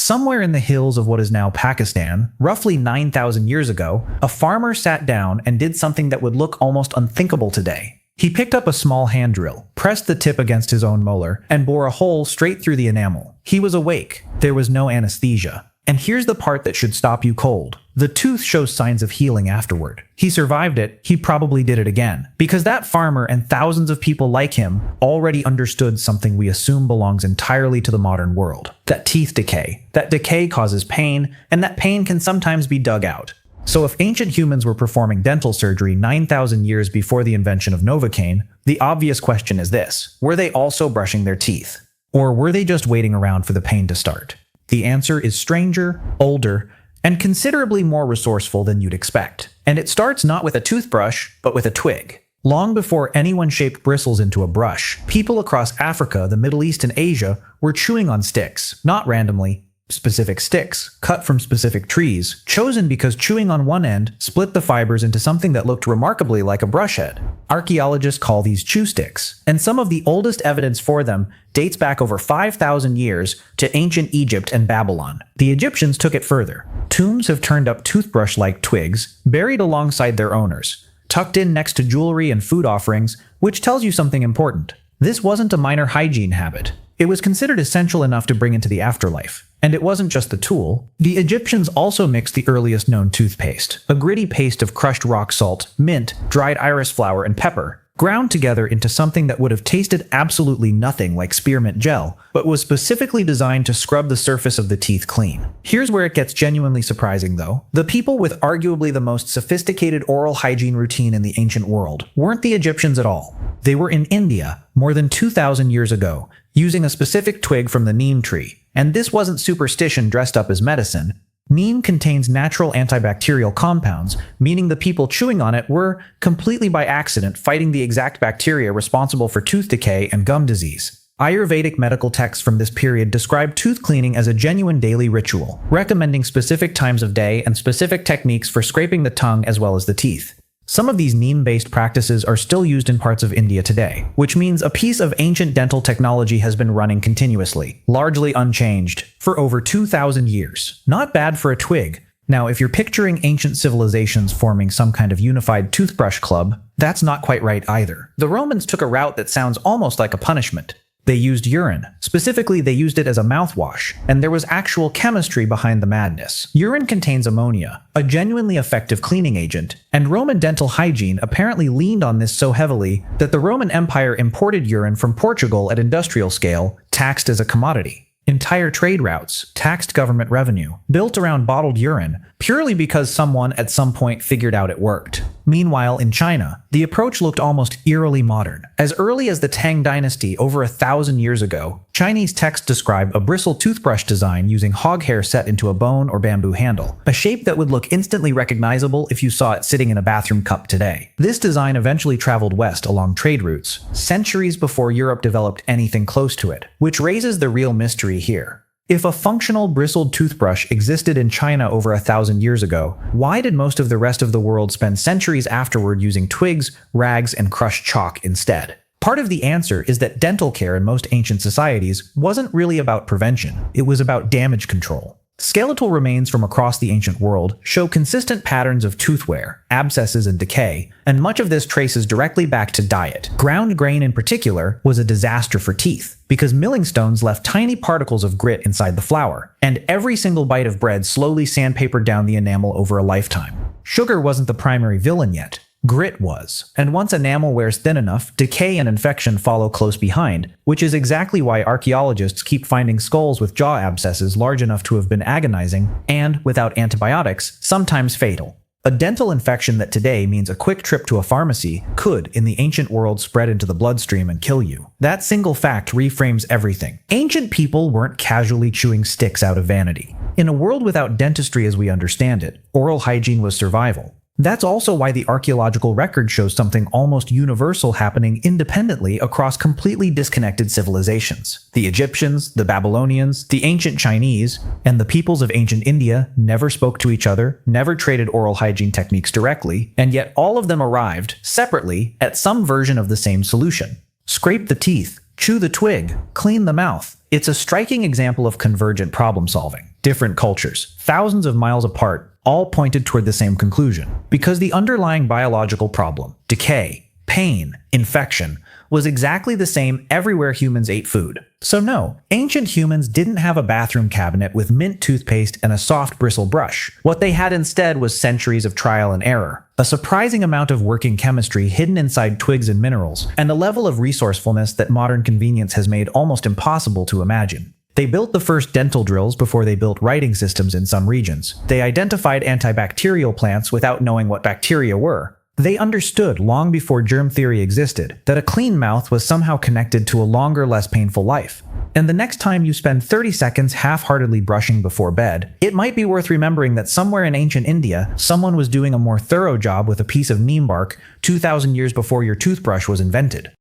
Somewhere in the hills of what is now Pakistan, roughly 9,000 years ago, a farmer sat down and did something that would look almost unthinkable today. He picked up a small hand drill, pressed the tip against his own molar, and bore a hole straight through the enamel. He was awake. There was no anesthesia. And here's the part that should stop you cold. The tooth shows signs of healing afterward. He survived it, he probably did it again. Because that farmer and thousands of people like him already understood something we assume belongs entirely to the modern world. That teeth decay. That decay causes pain, and that pain can sometimes be dug out. So if ancient humans were performing dental surgery 9,000 years before the invention of Novocaine, the obvious question is this: were they also brushing their teeth? Or were they just waiting around for the pain to start? The answer is stranger, older, and considerably more resourceful than you'd expect. And it starts not with a toothbrush, but with a twig. Long before anyone shaped bristles into a brush, people across Africa, the Middle East, and Asia were chewing on sticks, not randomly, specific sticks, cut from specific trees, chosen because chewing on one end split the fibers into something that looked remarkably like a brush head. Archaeologists call these chew sticks, and some of the oldest evidence for them dates back over 5,000 years to ancient Egypt and Babylon. The Egyptians took it further. Tombs have turned up toothbrush-like twigs, buried alongside their owners, tucked in next to jewelry and food offerings, which tells you something important. This wasn't a minor hygiene habit. It was considered essential enough to bring into the afterlife. And it wasn't just the tool. The Egyptians also mixed the earliest known toothpaste, a gritty paste of crushed rock salt, mint, dried iris flower, and pepper, ground together into something that would have tasted absolutely nothing like spearmint gel, but was specifically designed to scrub the surface of the teeth clean. Here's where it gets genuinely surprising, though. The people with arguably the most sophisticated oral hygiene routine in the ancient world weren't the Egyptians at all. They were in India more than 2,000 years ago, using a specific twig from the Neem tree. And this wasn't superstition dressed up as medicine. Neem contains natural antibacterial compounds, meaning the people chewing on it were, completely by accident, fighting the exact bacteria responsible for tooth decay and gum disease. Ayurvedic medical texts from this period describe tooth cleaning as a genuine daily ritual, recommending specific times of day and specific techniques for scraping the tongue as well as the teeth. Some of these Neem-based practices are still used in parts of India today, which means a piece of ancient dental technology has been running continuously, largely unchanged, for over 2,000 years. Not bad for a twig. Now, if you're picturing ancient civilizations forming some kind of unified toothbrush club, that's not quite right either. The Romans took a route that sounds almost like a punishment. They used urine. Specifically, they used it as a mouthwash, and there was actual chemistry behind the madness. Urine contains ammonia, a genuinely effective cleaning agent, and Roman dental hygiene apparently leaned on this so heavily that the Roman Empire imported urine from Portugal at industrial scale, taxed as a commodity. Entire trade routes, taxed government revenue, built around bottled urine, purely because someone at some point figured out it worked. Meanwhile, in China, the approach looked almost eerily modern. As early as the Tang dynasty over 1,000 years ago, Chinese texts describe a bristle toothbrush design using hog hair set into a bone or bamboo handle, a shape that would look instantly recognizable if you saw it sitting in a bathroom cup today. This design eventually traveled west along trade routes, centuries before Europe developed anything close to it, which raises the real mystery here. If a functional bristled toothbrush existed in China over 1,000 years ago, why did most of the rest of the world spend centuries afterward using twigs, rags, and crushed chalk instead? Part of the answer is that dental care in most ancient societies wasn't really about prevention, it was about damage control. Skeletal remains from across the ancient world show consistent patterns of tooth wear, abscesses, and decay, and much of this traces directly back to diet. Ground grain in particular was a disaster for teeth, because milling stones left tiny particles of grit inside the flour, and every single bite of bread slowly sandpapered down the enamel over a lifetime. Sugar wasn't the primary villain yet. Grit was, and once enamel wears thin enough, decay and infection follow close behind, which is exactly why archaeologists keep finding skulls with jaw abscesses large enough to have been agonizing, and, without antibiotics, sometimes fatal. A dental infection that today means a quick trip to a pharmacy could, in the ancient world, spread into the bloodstream and kill you. That single fact reframes everything. Ancient people weren't casually chewing sticks out of vanity. In a world without dentistry as we understand it, oral hygiene was survival. That's also why the archaeological record shows something almost universal happening independently across completely disconnected civilizations. The Egyptians, the Babylonians, the ancient Chinese, and the peoples of ancient India never spoke to each other, never traded oral hygiene techniques directly, and yet all of them arrived, separately, at some version of the same solution. Scrape the teeth, chew the twig, clean the mouth. It's a striking example of convergent problem solving. Different cultures, thousands of miles apart, all pointed toward the same conclusion. Because the underlying biological problem, decay, pain, infection, was exactly the same everywhere humans ate food. So no, ancient humans didn't have a bathroom cabinet with mint toothpaste and a soft bristle brush. What they had instead was centuries of trial and error, a surprising amount of working chemistry hidden inside twigs and minerals, and a level of resourcefulness that modern convenience has made almost impossible to imagine. They built the first dental drills before they built writing systems in some regions. They identified antibacterial plants without knowing what bacteria were. They understood long before germ theory existed that a clean mouth was somehow connected to a longer, less painful life. And the next time you spend 30 seconds half-heartedly brushing before bed, it might be worth remembering that somewhere in ancient India, someone was doing a more thorough job with a piece of neem bark 2,000 years before your toothbrush was invented.